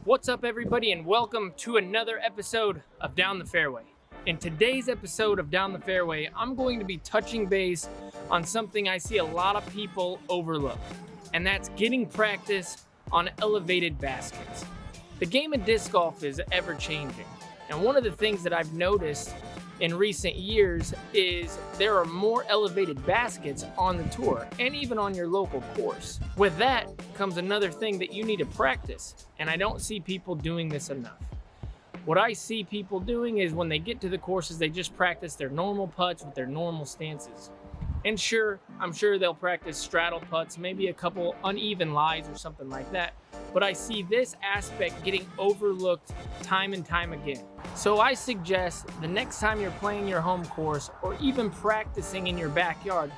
What's up, everybody, and welcome to another episode of Down the Fairway. In today's episode of Down the Fairway, I'm going to be touching base on something I see a lot of people overlook, and that's getting practice on elevated baskets. The game of disc golf is ever changing, and one of the things that I've noticed in recent years is there are more elevated baskets on the tour and even on your local course. With that comes another thing that you need to practice, and I don't see people doing this enough. What I see people doing is when they get to the courses, they just practice their normal putts with their normal stances. And sure, I'm sure they'll practice straddle putts, maybe a couple uneven lies or something like that. But I see this aspect getting overlooked time and time again. So I suggest the next time you're playing your home course or even practicing in your backyard,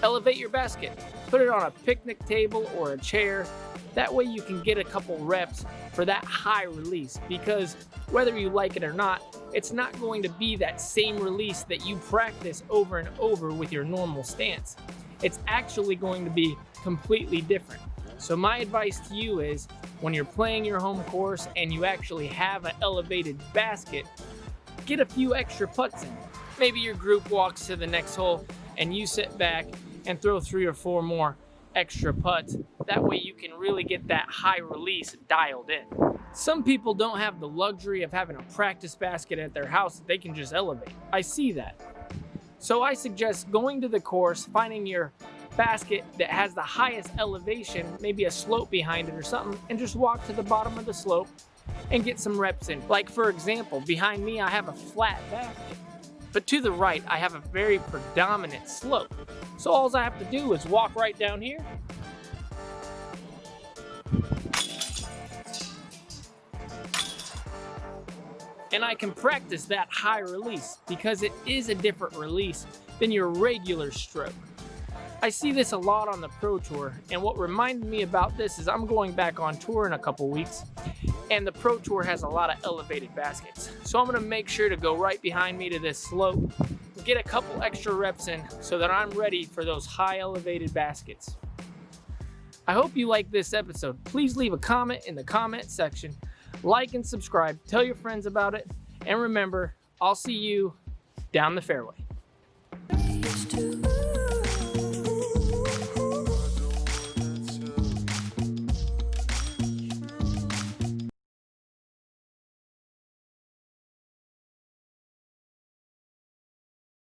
elevate your basket. Put it on a picnic table or a chair. That way you can get a couple reps for that high release, because whether you like it or not, it's not going to be that same release that you practice over and over with your normal stance. It's actually going to be completely different. So my advice to you is, when you're playing your home course and you actually have an elevated basket, get a few extra putts in. Maybe your group walks to the next hole and you sit back and throw 3 or 4 more extra putts. That way you can really get that high release dialed in. Some people don't have the luxury of having a practice basket at their house that they can just elevate. I see that. So I suggest going to the course, finding your basket that has the highest elevation, maybe a slope behind it or something, and just walk to the bottom of the slope and get some reps in. Like, for example, behind me I have a flat basket, but to the right I have a very predominant slope. So all I have to do is walk right down here, and I can practice that high release because it is a different release than your regular stroke. I see this a lot on the Pro Tour, and what reminded me about this is I'm going back on tour in a couple weeks, and the Pro Tour has a lot of elevated baskets. So I'm gonna make sure to go right behind me to this slope, get a couple extra reps in so that I'm ready for those high elevated baskets. I hope you like this episode. Please leave a comment in the comment section, like and subscribe, tell your friends about it, and remember, I'll see you down the fairway.